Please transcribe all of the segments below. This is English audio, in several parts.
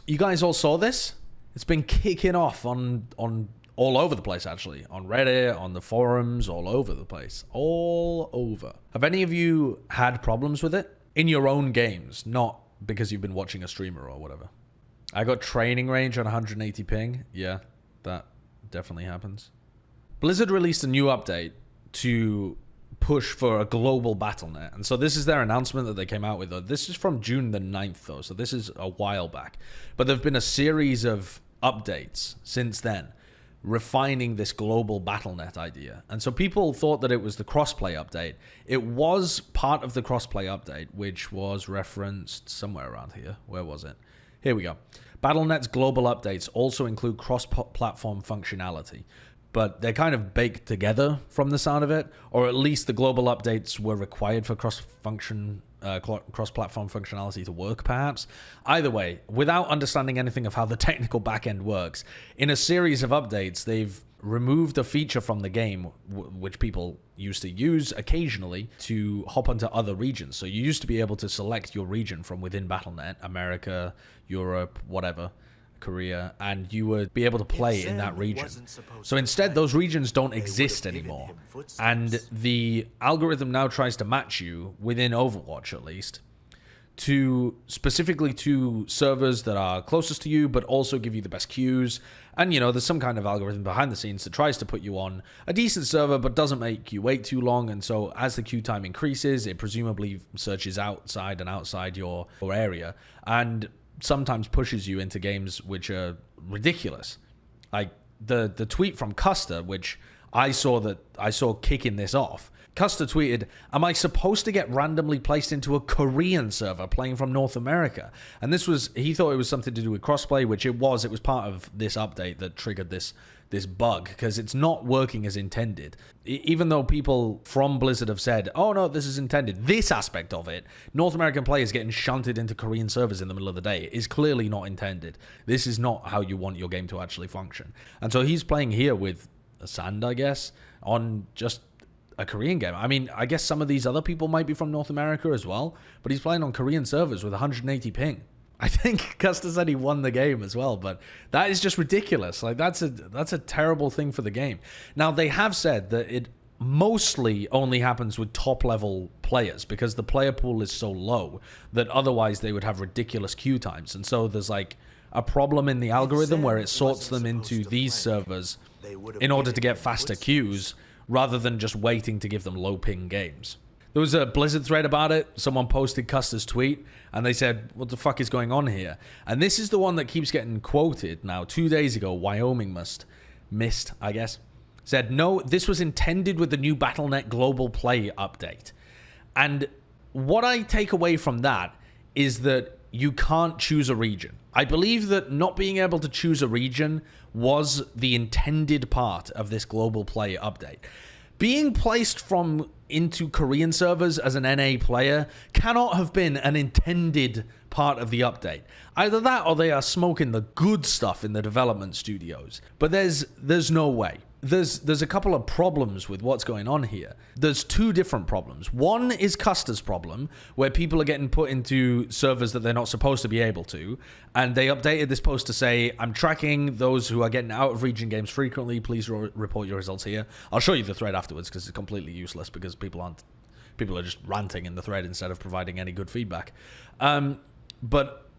you guys all saw this? It's been kicking off on all over the place, actually. On Reddit, on the forums, all over the place. All over. Have any of you had problems with it? In your own games, not because you've been watching a streamer or whatever. I got training range on 180 ping. Yeah, that definitely happens. Blizzard released a new update to push for a global Battlenet. And so this is their announcement that they came out with. This is from June the 9th, though, so this is a while back. But there have been a series of updates since then, refining this global Battlenet idea. And so people thought that it was the crossplay update. It was part of the crossplay update, which was referenced somewhere around here. Where was it? Here we go. Battlenet's global updates also include cross-platform functionality, but they're kind of baked together from the sound of it, or at least the global updates were required for cross-platform functionality to work, perhaps. Either way, without understanding anything of how the technical backend works, in a series of updates, they've removed a feature from the game, which people used to use occasionally to hop onto other regions. So you used to be able to select your region from within Battle.net, America, Europe, whatever, Korea, and you would be able to play in that region. So instead, those regions don't exist anymore. And the algorithm now tries to match you, within Overwatch at least, to specifically to servers that are closest to you, but also give you the best queues. And, you know, there's some kind of algorithm behind the scenes that tries to put you on a decent server, but doesn't make you wait too long. And so as the queue time increases, it presumably searches outside and outside your area, and sometimes pushes you into games which are ridiculous. Like the tweet from Custa, which I saw kicking this off. Custa tweeted, "Am I supposed to get randomly placed into a Korean server playing from North America?" And this was, he thought it was something to do with crossplay, which it was. It was part of this update that triggered this bug, because it's not working as intended. Even though people from Blizzard have said, oh no, this is intended, this aspect of it, North American players getting shunted into Korean servers in the middle of the day, is clearly not intended. This is not how you want your game to actually function. And so he's playing here with a Sand, I guess, on just a Korean game. I mean, I guess some of these other people might be from North America as well, but he's playing on Korean servers with 180 ping. I think Custa said he won the game as well, but that is just ridiculous. Like, that's a terrible thing for the game. Now, they have said that it mostly only happens with top-level players, because the player pool is so low that otherwise they would have ridiculous queue times. And so there's like a problem in the algorithm where it sorts them into these servers in order to get faster queues, rather than just waiting to give them low-ping games. There was a Blizzard thread about it. Someone posted Custa's tweet, and they said, what the fuck is going on here? And this is the one that keeps getting quoted now. 2 days ago, Wyoming missed, I guess, said, no, this was intended with the new Battle.net Global Play update. And what I take away from that is that you can't choose a region. I believe that not being able to choose a region was the intended part of this Global Play update. Being placed into Korean servers as an NA player cannot have been an intended part of the update. Either that, or they are smoking the good stuff in the development studios. But there's no way. There's a couple of problems with what's going on here. There's two different problems. One is Custa's problem, where people are getting put into servers that they're not supposed to be able to, and they updated this post to say, I'm tracking those who are getting out of region games frequently. Please report your results here. I'll show you the thread afterwards, because it's completely useless, because people are just ranting in the thread instead of providing any good feedback. But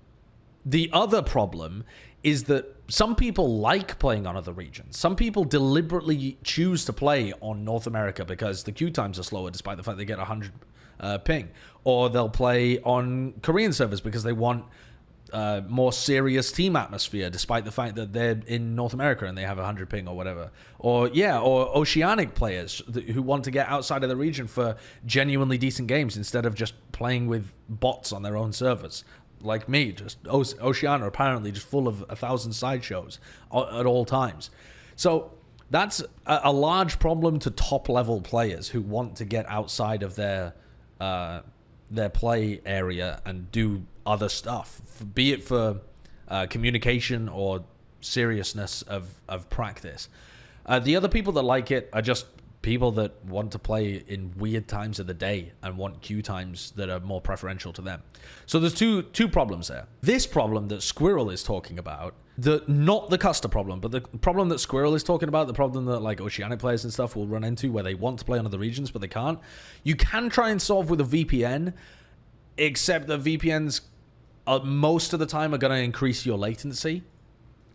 the other problem is that some people like playing on other regions. Some people deliberately choose to play on North America because the queue times are slower, despite the fact they get 100 ping. Or they'll play on Korean servers because they want more serious team atmosphere, despite the fact that they're in North America and they have 100 ping or whatever. Or Oceanic players who want to get outside of the region for genuinely decent games instead of just playing with bots on their own servers. Like me, just Oceania apparently just full of 1,000 sideshows at all times. So that's a large problem to top-level players who want to get outside of their play area and do other stuff, be it for communication or seriousness of practice. The other people that like it are just people that want to play in weird times of the day and want queue times that are more preferential to them. So there's two problems there. This problem that Squirrel is talking about, not the Custa problem, but the problem that Squirrel is talking about, the problem that like Oceanic players and stuff will run into where they want to play on other regions but they can't, you can try and solve with a VPN, except that VPNs most of the time are going to increase your latency.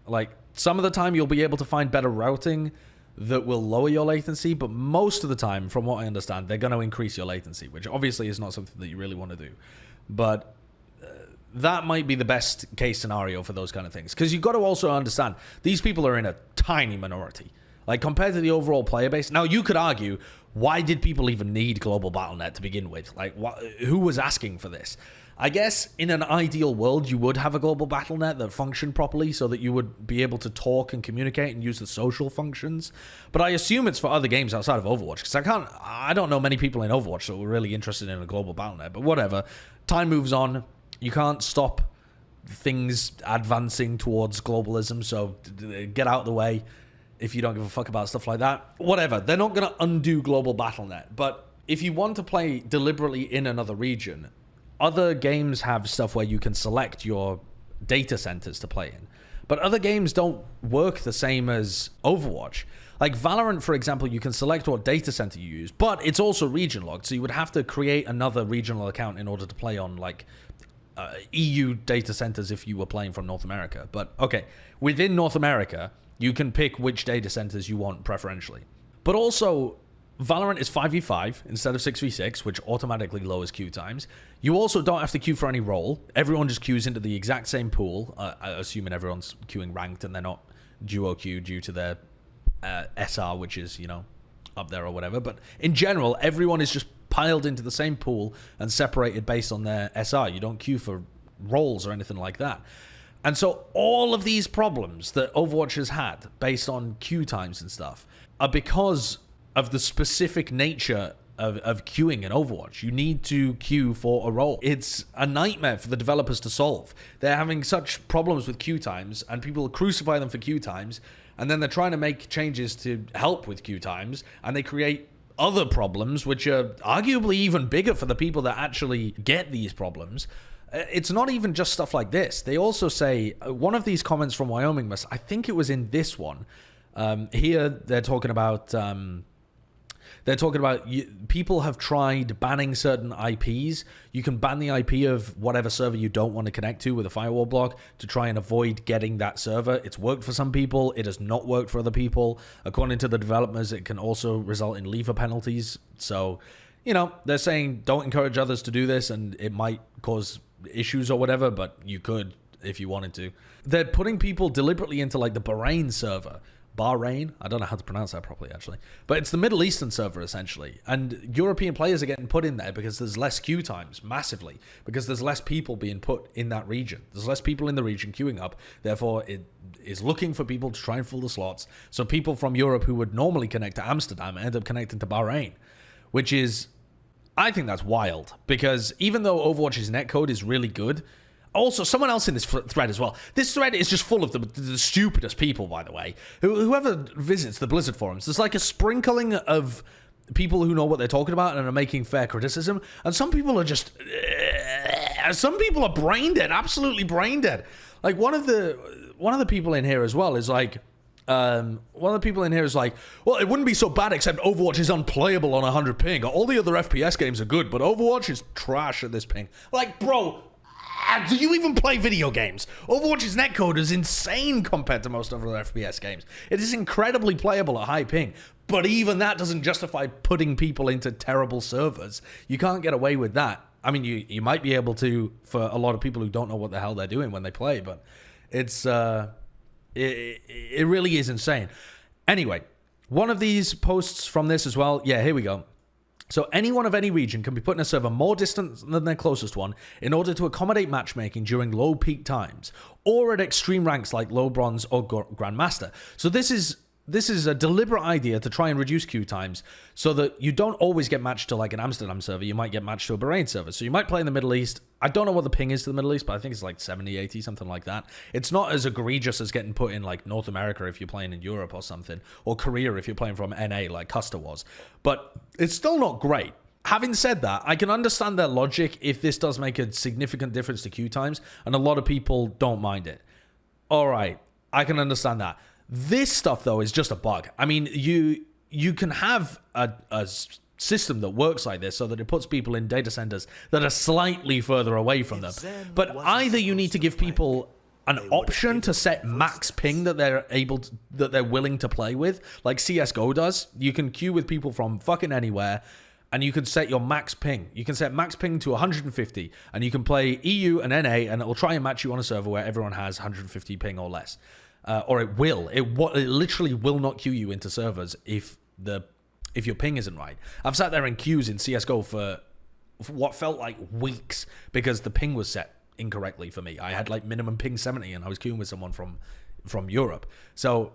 Like, some of the time you'll be able to find better routing that will lower your latency, but most of the time, from what I understand, they're going to increase your latency, which obviously is not something that you really want to do. But that might be the best case scenario for those kind of things. Because you've got to also understand, these people are in a tiny minority. Like, compared to the overall player base. Now, you could argue, why did people even need Global Battlenet to begin with? Like, who was asking for this? I guess in an ideal world, you would have a Global Battlenet that functioned properly so that you would be able to talk and communicate and use the social functions. But I assume it's for other games outside of Overwatch, because I don't know many people in Overwatch that were really interested in a Global Battlenet, but whatever. Time moves on. You can't stop things advancing towards globalism, so get out of the way if you don't give a fuck about stuff like that. Whatever. They're not going to undo Global Battlenet, but if you want to play deliberately in another region, other games have stuff where you can select your data centers to play in. But other games don't work the same as Overwatch. Like Valorant, for example, you can select what data center you use, but it's also region locked, so you would have to create another regional account in order to play on, like, EU data centers if you were playing from North America. But, okay, within North America, you can pick which data centers you want preferentially. But also, Valorant is 5v5 instead of 6v6, which automatically lowers queue times. You also don't have to queue for any role. Everyone just queues into the exact same pool, assuming everyone's queuing ranked and they're not duo queue due to their SR, which is, you know, up there or whatever. But in general, everyone is just piled into the same pool and separated based on their SR. You don't queue for roles or anything like that. And so all of these problems that Overwatch has had based on queue times and stuff are because of the specific nature of queuing in Overwatch. You need to queue for a role. It's a nightmare for the developers to solve. They're having such problems with queue times, and people crucify them for queue times, and then they're trying to make changes to help with queue times, and they create other problems, which are arguably even bigger for the people that actually get these problems. It's not even just stuff like this. They also say, one of these comments from Wyoming, I think it was in this one, here they're talking about people have tried banning certain IPs. You can ban the IP of whatever server you don't want to connect to with a firewall block to try and avoid getting that server. It's worked for some people. It has not worked for other people. According to the developers, it can also result in leaver penalties. So, you know, they're saying don't encourage others to do this, and it might cause issues or whatever, but you could if you wanted to. They're putting people deliberately into like the Bahrain server. Bahrain? I don't know how to pronounce that properly, actually. But it's the Middle Eastern server, essentially. And European players are getting put in there because there's less queue times, massively. Because there's less people being put in that region. There's less people in the region queuing up. Therefore, it is looking for people to try and fill the slots. So people from Europe who would normally connect to Amsterdam end up connecting to Bahrain. Which is... I think that's wild. Because even though Overwatch's netcode is really good... Also, someone else in this thread as well. This thread is just full of the stupidest people, by the way. Whoever visits the Blizzard forums, there's like a sprinkling of people who know what they're talking about and are making fair criticism. And some people are just... some people are brain dead, absolutely brain dead. Like, one of the people in here as well is like... one of the people in here is like, well, it wouldn't be so bad except Overwatch is unplayable on 100 ping. All the other FPS games are good, but Overwatch is trash at this ping. Like, bro... Do you even play video games? Overwatch's netcode is insane compared to most other FPS games. It is incredibly playable at high ping, but even that doesn't justify putting people into terrible servers. You can't get away with that. I mean, you might be able to for a lot of people who don't know what the hell they're doing when they play, but it's it really is insane. Anyway, one of these posts from this as well. Yeah, here we go. So anyone of any region can be put in a server more distant than their closest one in order to accommodate matchmaking during low peak times or at extreme ranks like low bronze or grandmaster. So this is this is a deliberate idea to try and reduce queue times so that you don't always get matched to like an Amsterdam server. You might get matched to a Bahrain server. So you might play in the Middle East. I don't know what the ping is to the Middle East, but I think it's like 70, 80, something like that. It's not as egregious as getting put in like North America if you're playing in Europe or something, or Korea if you're playing from NA like Custa was. But it's still not great. Having said that, I can understand their logic if this does make a significant difference to queue times, and a lot of people don't mind it. All right, I can understand that. This stuff, though, is just a bug. I mean, you can have a system that works like this so that it puts people in data centers that are slightly further away from them. But either you need to give people an option to set max ping that they're willing to play with, like CSGO does. You can queue with people from fucking anywhere, and you can set your max ping. You can set max ping to 150, and you can play EU and NA, and it will try and match you on a server where everyone has 150 ping or less. Or it will. It literally will not queue you into servers if your ping isn't right. I've sat there in queues in CSGO for what felt like weeks because the ping was set incorrectly for me. I had like minimum ping 70 and I was queuing with someone from Europe. So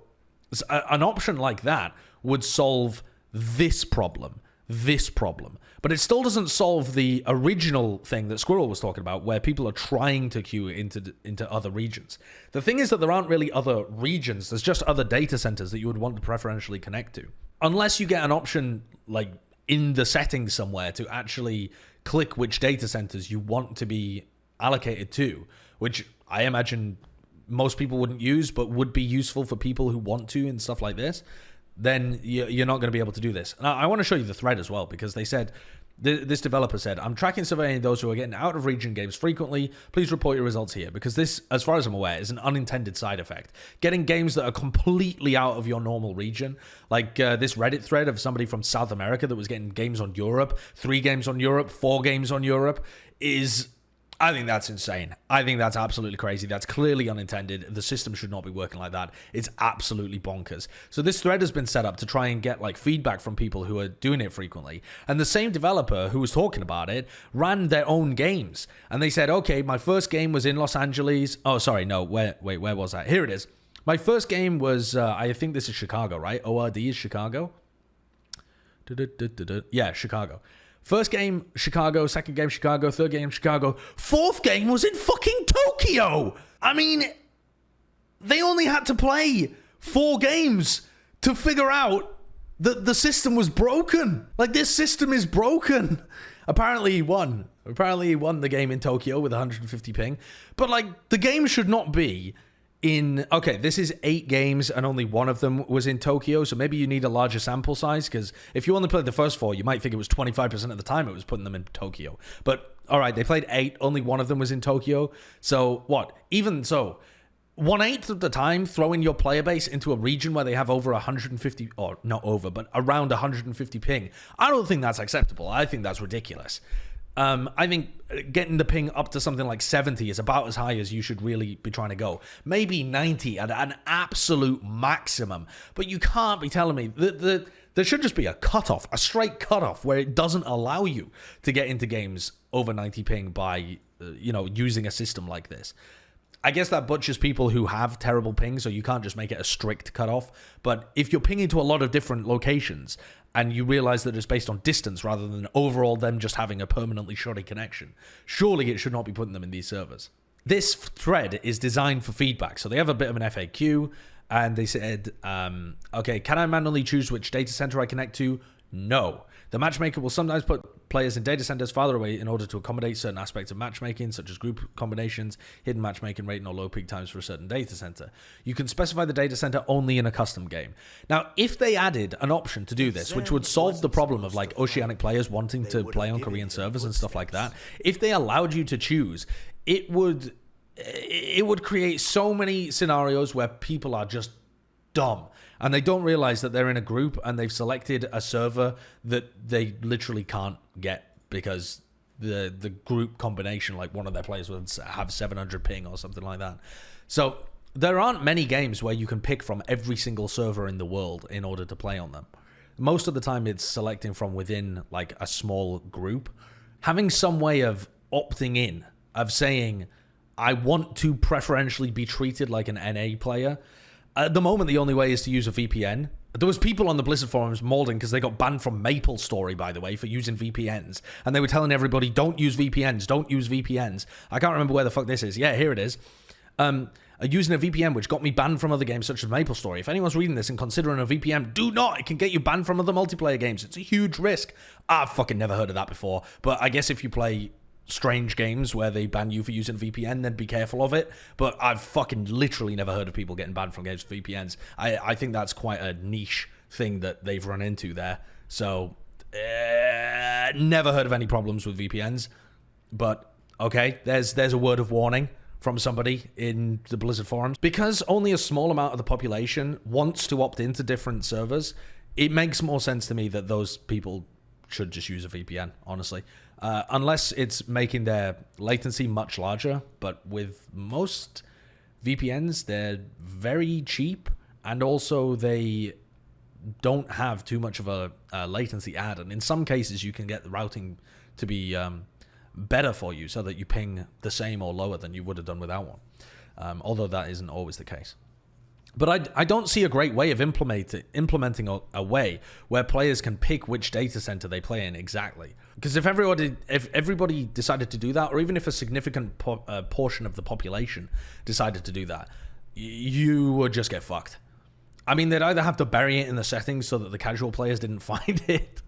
an option like that would solve this problem. But it still doesn't solve the original thing that Squirrel was talking about, where people are trying to queue into other regions. The thing is that there aren't really other regions. There's just other data centers that you would want to preferentially connect to. Unless you get an option like in the settings somewhere to actually click which data centers you want to be allocated to, which I imagine most people wouldn't use, but would be useful for people who want to and stuff like this, then you're not going to be able to do this. Now, I want to show you the thread as well, because they said, this developer said, I'm tracking surveying those who are getting out of region games frequently. Please report your results here, because this, as far as I'm aware, is an unintended side effect. Getting games that are completely out of your normal region, like this Reddit thread of somebody from South America that was getting games on Europe, 3 games on Europe, 4 games on Europe, I think that's insane. I think that's absolutely crazy. That's clearly unintended. The system should not be working like that. It's absolutely bonkers. So this thread has been set up to try and get like feedback from people who are doing it frequently. And the same developer who was talking about it ran their own games. And they said, okay, my first game was in Los Angeles. Oh, sorry, no, where was that? Here it is. My first game was, I think this is Chicago, right? ORD is Chicago? Yeah, Chicago. First game, Chicago. Second game, Chicago. Third game, Chicago. Fourth game was in fucking Tokyo. I mean, they only had to play 4 games to figure out that the system was broken. Like, this system is broken. Apparently he won. Apparently he won the game in Tokyo with 150 ping. But, like, the game should not be okay, this is 8 games and only 1 of them was in Tokyo, so maybe you need a larger sample size, because if you only played the first 4, you might think it was 25% of the time it was putting them in Tokyo. But, alright, they played 8, only 1 of them was in Tokyo, so what? Even so, 1/8 of the time, throwing your player base into a region where they have over 150, or not over, but around 150 ping, I don't think that's acceptable. I think that's ridiculous. I think getting the ping up to something like 70 is about as high as you should really be trying to go. Maybe 90 at an absolute maximum. But you can't be telling me that there should just be a cutoff, a straight cutoff, where it doesn't allow you to get into games over 90 ping by, using a system like this. I guess that butchers people who have terrible ping, so you can't just make it a strict cutoff. But if you're pinging to a lot of different locations and you realize that it's based on distance rather than overall them just having a permanently shoddy connection, surely it should not be putting them in these servers. This thread is designed for feedback. So they have a bit of an FAQ, and they said, okay, can I manually choose which data center I connect to? No. The matchmaker will sometimes put players in data centers farther away in order to accommodate certain aspects of matchmaking, such as group combinations, hidden matchmaking rate, or low peak times for a certain data center. You can specify the data center only in a custom game. Now, if they added an option to do this, which would solve the problem of like oceanic players wanting to play on Korean servers and stuff like that, if they allowed you to choose, it would create so many scenarios where people are just dumb and they don't realize that they're in a group and they've selected a server that they literally can't get because the group combination, like one of their players would have 700 ping or something like that. So there aren't many games where you can pick from every single server in the world in order to play on them. Most of the time it's selecting from within like a small group. Having some way of opting in, of saying, I want to preferentially be treated like an NA player, At the moment, the only way is to use a VPN. There was people on the Blizzard forums molding because they got banned from MapleStory, by the way, for using VPNs. And they were telling everybody, don't use VPNs, don't use VPNs. I can't remember where the fuck this is. Yeah, here it is. Using a VPN, which got me banned from other games such as MapleStory. If anyone's reading this and considering a VPN, do not. It can get you banned from other multiplayer games. It's a huge risk. I've fucking never heard of that before. But I guess if you play strange games where they ban you for using VPN, then be careful of it. But I've fucking literally never heard of people getting banned from games with VPNs. I think that's quite a niche thing that they've run into there. So, never heard of any problems with VPNs. But, okay, there's a word of warning from somebody in the Blizzard forums. Because only a small amount of the population wants to opt into different servers, it makes more sense to me that those people should just use a VPN, honestly. Unless it's making their latency much larger. But with most VPNs, they're very cheap. And also they don't have too much of a latency add. And in some cases, you can get the routing to be better for you so that you ping the same or lower than you would have done without one. Although that isn't always the case. But I don't see a great way of implementing a way where players can pick which data center they play in exactly. Because if everybody decided to do that, or even if a significant portion of the population decided to do that, you would just get fucked. I mean, they'd either have to bury it in the settings so that the casual players didn't find it,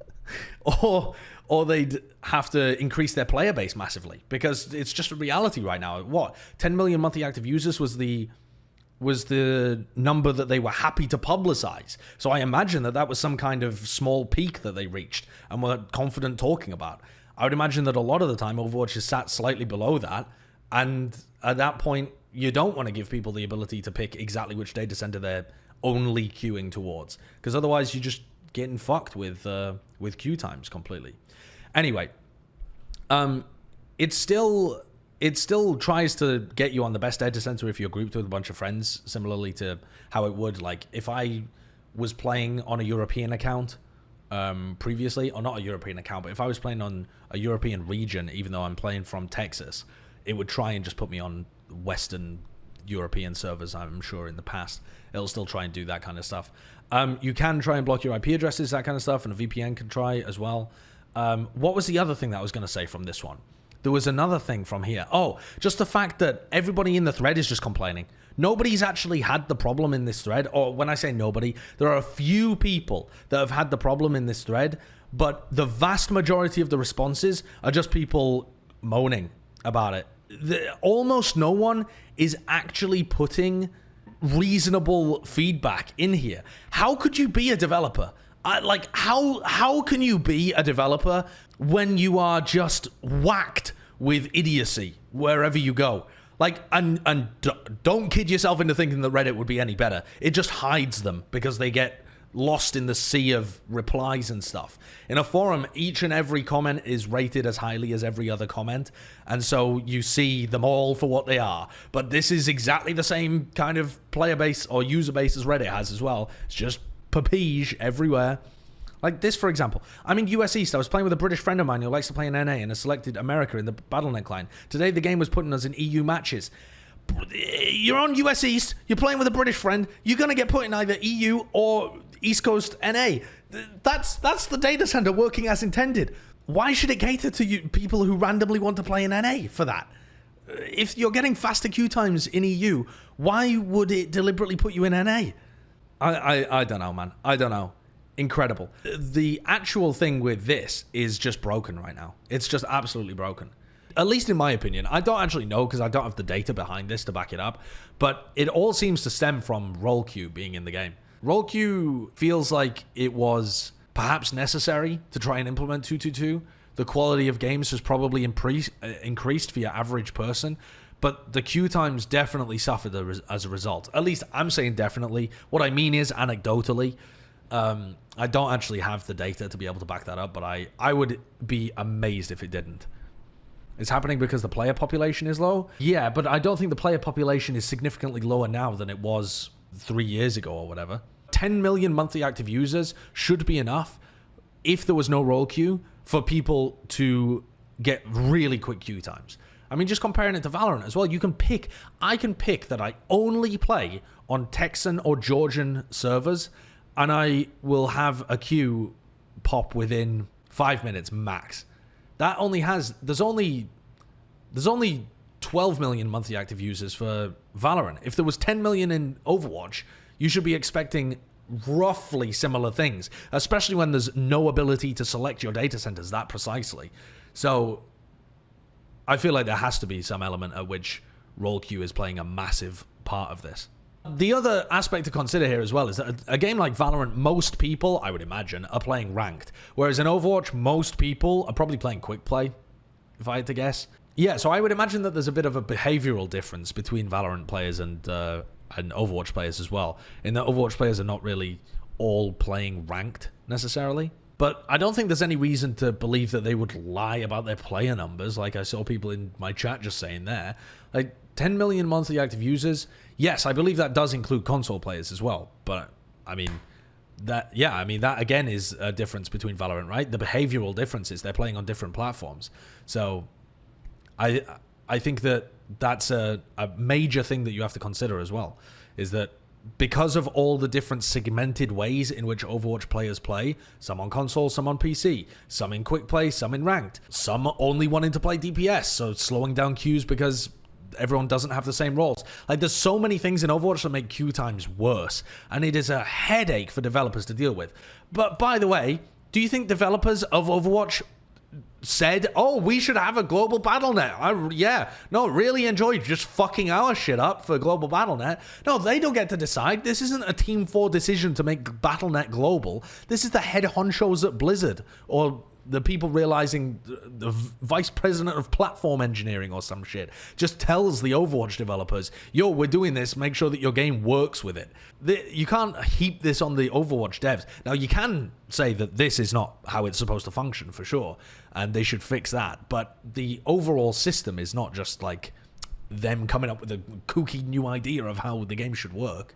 or they'd have to increase their player base massively, because it's just a reality right now. What, 10 million monthly active users was the number that they were happy to publicize. So I imagine that was some kind of small peak that they reached and were confident talking about. I would imagine that a lot of the time Overwatch is sat slightly below that, and at that point you don't want to give people the ability to pick exactly which data center they're only queuing towards, because otherwise you're just getting fucked with queue times completely. Anyway, it still tries to get you on the best data center if you're grouped with a bunch of friends, similarly to how it would, like, if I was playing on a European account previously, or not a European account, but if I was playing on a European region, even though I'm playing from Texas, it would try and just put me on Western European servers, I'm sure, in the past. It'll still try and do that kind of stuff. You can try and block your IP addresses, that kind of stuff, and a VPN can try as well. What was the other thing that I was going to say from this one? There was another thing from here. Oh, just the fact that everybody in the thread is just complaining. Nobody's actually had the problem in this thread. Or when I say nobody, there are a few people that have had the problem in this thread, but the vast majority of the responses are just people moaning about it. Almost no one is actually putting reasonable feedback in here. How could you be a developer? How can you be a developer when you are just whacked with idiocy wherever you go? Like, and don't kid yourself into thinking that Reddit would be any better. It just hides them because they get lost in the sea of replies and stuff. In a forum, each and every comment is rated as highly as every other comment, and so you see them all for what they are. But this is exactly the same kind of player base or user base as Reddit has as well. It's just papige everywhere. Like this, for example. I'm in US East. I was playing with a British friend of mine who likes to play in NA and has selected America in the Battlenet client. Today, the game was putting us in EU matches. You're on US East. You're playing with a British friend. You're going to get put in either EU or East Coast NA. That's the data center working as intended. Why should it cater to you people who randomly want to play in NA for that? If you're getting faster queue times in EU, why would it deliberately put you in NA? I don't know, man. I don't know. Incredible. The actual thing with this is just broken right now. It's just absolutely broken. At least in my opinion. I don't actually know because I don't have the data behind this to back it up. But it all seems to stem from role queue being in the game. Role queue feels like it was perhaps necessary to try and implement 222. The quality of games has probably increased for your average person. But the queue times definitely suffered as a result. At least I'm saying definitely. What I mean is anecdotally. I don't actually have the data to be able to back that up, but I would be amazed if it didn't. It's happening because the player population is low? Yeah, but I don't think the player population is significantly lower now than it was 3 years ago or whatever. 10 million monthly active users should be enough, if there was no role queue, for people to get really quick queue times. I mean, just comparing it to Valorant as well, I can pick that I only play on Texan or Georgian servers, and I will have a queue pop within 5 minutes max. There's only 12 million monthly active users for Valorant. If there was 10 million in Overwatch, you should be expecting roughly similar things, especially when there's no ability to select your data centers that precisely. So I feel like there has to be some element at which role queue is playing a massive part of this. The other aspect to consider here as well is that a game like Valorant, most people, I would imagine, are playing ranked. Whereas in Overwatch, most people are probably playing quick play, if I had to guess. Yeah, so I would imagine that there's a bit of a behavioral difference between Valorant players and Overwatch players as well, in that Overwatch players are not really all playing ranked necessarily. But I don't think there's any reason to believe that they would lie about their player numbers, like I saw people in my chat just saying there. Like, 10 million monthly active users, yes, I believe that does include console players as well. But, I mean, that again is a difference between Valorant, right? The behavioral difference is they're playing on different platforms. So, I think that that's a major thing that you have to consider as well, is that because of all the different segmented ways in which Overwatch players play, some on console, some on PC, some in quick play, some in ranked, some only wanting to play DPS, so slowing down queues because everyone doesn't have the same roles. Like, there's so many things in Overwatch that make queue times worse, and it is a headache for developers to deal with. But by the way, do you think developers of Overwatch said, oh, we should have a Global Battlenet? Really enjoyed just fucking our shit up for Global Battlenet. No, they don't get to decide. This isn't a Team 4 decision to make Battlenet global. This is the head honchos at Blizzard, or the people realizing the vice president of platform engineering or some shit just tells the Overwatch developers, yo, we're doing this, make sure that your game works with it. You can't heap this on the Overwatch devs. Now, you can say that this is not how it's supposed to function, for sure, and they should fix that. But the overall system is not just like them coming up with a kooky new idea of how the game should work.